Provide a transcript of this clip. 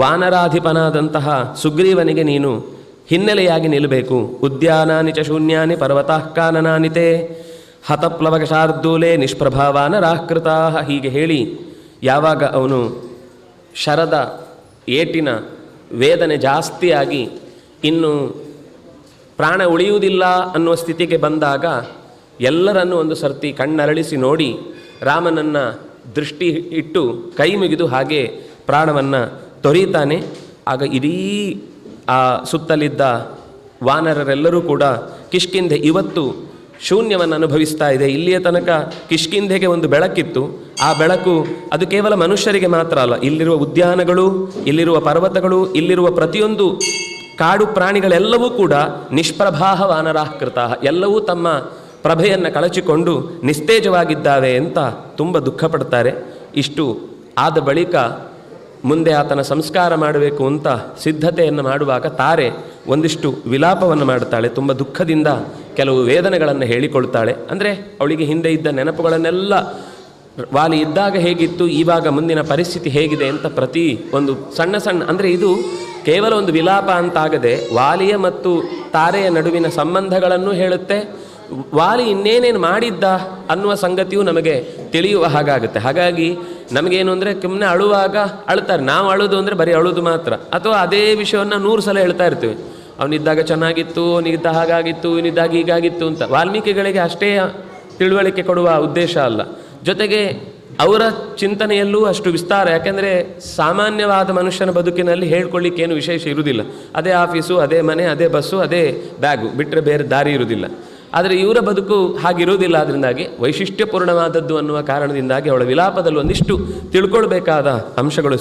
ವಾನರಾಧಿಪನಾದಂತಹ ಸುಗ್ರೀವನಿಗೆ ನೀನು ಹಿನ್ನೆಲೆಯಾಗಿ ನಿಲ್ಲಬೇಕು. ಉದ್ಯಾನಾನಿ ಚ ಶೂನ್ಯಾನಿ ಪರ್ವತಃ ಕಾನನಾನಿತೆ ಹತಪ್ಲವಕ ಶಾರ್ದೂಲೆ ನಿಷ್ಪ್ರಭಾವಾನರಾಕೃತಾ. ಹೀಗೆ ಹೇಳಿ ಯಾವಾಗ ಅವನು ಶರದ ಏಟಿನ ವೇದನೆ ಜಾಸ್ತಿಯಾಗಿ ಇನ್ನು ಪ್ರಾಣ ಉಳಿಯುವುದಿಲ್ಲ ಅನ್ನುವ ಸ್ಥಿತಿಗೆ ಬಂದಾಗ ಎಲ್ಲರನ್ನೂ ಒಂದು ಸರ್ತಿ ಕಣ್ಣರಳಿಸಿ ನೋಡಿ ರಾಮನನ್ನು ದೃಷ್ಟಿ ಇಟ್ಟು ಕೈ ಮುಗಿದು ಹಾಗೆ ಪ್ರಾಣವನ್ನು ತೊರೀತಾನೆ. ಆಗ ಇಡೀ ಆ ಸುತ್ತಲಿದ್ದ ವಾನರರೆಲ್ಲರೂ ಕೂಡ ಕಿಷ್ಕಿಂಧೆ ಇವತ್ತು ಶೂನ್ಯವನ್ನು ಅನುಭವಿಸ್ತಾ ಇದೆ. ಇಲ್ಲಿಯ ತನಕ ಕಿಷ್ಕಿಂಧೆಗೆ ಒಂದು ಬೆಳಕಿತ್ತು. ಆ ಬೆಳಕು ಅದು ಕೇವಲ ಮನುಷ್ಯರಿಗೆ ಮಾತ್ರ ಅಲ್ಲ, ಇಲ್ಲಿರುವ ಉದ್ಯಾನಗಳು, ಇಲ್ಲಿರುವ ಪರ್ವತಗಳು, ಇಲ್ಲಿರುವ ಪ್ರತಿಯೊಂದು ಕಾಡು ಪ್ರಾಣಿಗಳೆಲ್ಲವೂ ಕೂಡ ನಿಷ್ಪ್ರಭಾಹ ವಾನರಾಕೃತ, ಎಲ್ಲವೂ ತಮ್ಮ ಪ್ರಭೆಯನ್ನು ಕಳಚಿಕೊಂಡು ನಿಸ್ತೇಜವಾಗಿದ್ದಾವೆ ಅಂತ ತುಂಬ ದುಃಖ ಪಡ್ತಾರೆ. ಇಷ್ಟು ಆದ ಬಳಿಕ ಮುಂದೆ ಆತನ ಸಂಸ್ಕಾರ ಮಾಡಬೇಕು ಅಂತ ಸಿದ್ಧತೆಯನ್ನು ಮಾಡುವಾಗ ತಾರೆ ಒಂದಿಷ್ಟು ವಿಲಾಪವನ್ನು ಮಾಡುತ್ತಾಳೆ. ತುಂಬ ದುಃಖದಿಂದ ಕೆಲವು ವೇದನೆಗಳನ್ನು ಹೇಳಿಕೊಳ್ತಾಳೆ. ಅಂದರೆ ಅವಳಿಗೆ ಹಿಂದೆ ಇದ್ದ ನೆನಪುಗಳನ್ನೆಲ್ಲ ವಾಲಿ ಇದ್ದಾಗ ಹೇಗಿತ್ತು, ಇವಾಗ ಮುಂದಿನ ಪರಿಸ್ಥಿತಿ ಹೇಗಿದೆ ಅಂತ ಪ್ರತಿ ಒಂದು ಸಣ್ಣ ಸಣ್ಣ, ಅಂದರೆ ಇದು ಕೇವಲ ಒಂದು ವಿಲಾಪ ಅಂತಾಗದೆ ವಾಲಿಯ ಮತ್ತು ತಾರೆಯ ನಡುವಿನ ಸಂಬಂಧಗಳನ್ನು ಹೇಳುತ್ತೆ. ವಾಲಿ ಇನ್ನೇನೇನು ಮಾಡಿದ್ದ ಅನ್ನುವ ಸಂಗತಿಯು ನಮಗೆ ತಿಳಿಯುವ ಹಾಗಾಗುತ್ತೆ. ಹಾಗಾಗಿ ನಮಗೇನು ಅಂದರೆ ಸುಮ್ಮನೆ ಅಳುವಾಗ ಅಳ್ತಾರೆ, ನಾವು ಅಳುದು ಅಂದರೆ ಬರೀ ಅಳುದು ಮಾತ್ರ, ಅಥವಾ ಅದೇ ವಿಷಯವನ್ನು 100 ಸಲ ಹೇಳ್ತಾ ಇರ್ತೀವಿ. ಅವನಿದ್ದಾಗ ಚೆನ್ನಾಗಿತ್ತು, ಅವನಿದ್ದ ಹಾಗಾಗಿತ್ತು, ಇವನಿದ್ದಾಗ ಹೀಗಾಗಿತ್ತು ಅಂತ. ವಾಲ್ಮೀಕಿಗಳಿಗೆ ಅಷ್ಟೇ ತಿಳುವಳಿಕೆ ಕೊಡುವ ಉದ್ದೇಶ ಅಲ್ಲ, ಜೊತೆಗೆ ಅವರ ಚಿಂತನೆಯಲ್ಲೂ ಅಷ್ಟು ವಿಸ್ತಾರ. ಯಾಕೆಂದರೆ ಸಾಮಾನ್ಯವಾದ ಮನುಷ್ಯನ ಬದುಕಿನಲ್ಲಿ ಹೇಳ್ಕೊಳ್ಳಿಕ್ಕೇನು ವಿಶೇಷ ಇರುವುದಿಲ್ಲ. ಅದೇ ಆಫೀಸು, ಅದೇ ಮನೆ, ಅದೇ ಬಸ್ಸು, ಅದೇ ಬ್ಯಾಗು, ಬಿಟ್ಟರೆ ಬೇರೆ ದಾರಿ ಇರುವುದಿಲ್ಲ. ಆದರೆ ಇವರ ಬದುಕು ಹಾಗಿರುವುದಿಲ್ಲ. ಅದರಿಂದಾಗಿ ವೈಶಿಷ್ಟ್ಯಪೂರ್ಣವಾದದ್ದು ಅನ್ನುವ ಕಾರಣದಿಂದಾಗಿ ಅವಳ ವಿಲಾಪದಲ್ಲಿ ಒಂದಿಷ್ಟು ತಿಳ್ಕೊಳ್ಬೇಕಾದ ಅಂಶಗಳು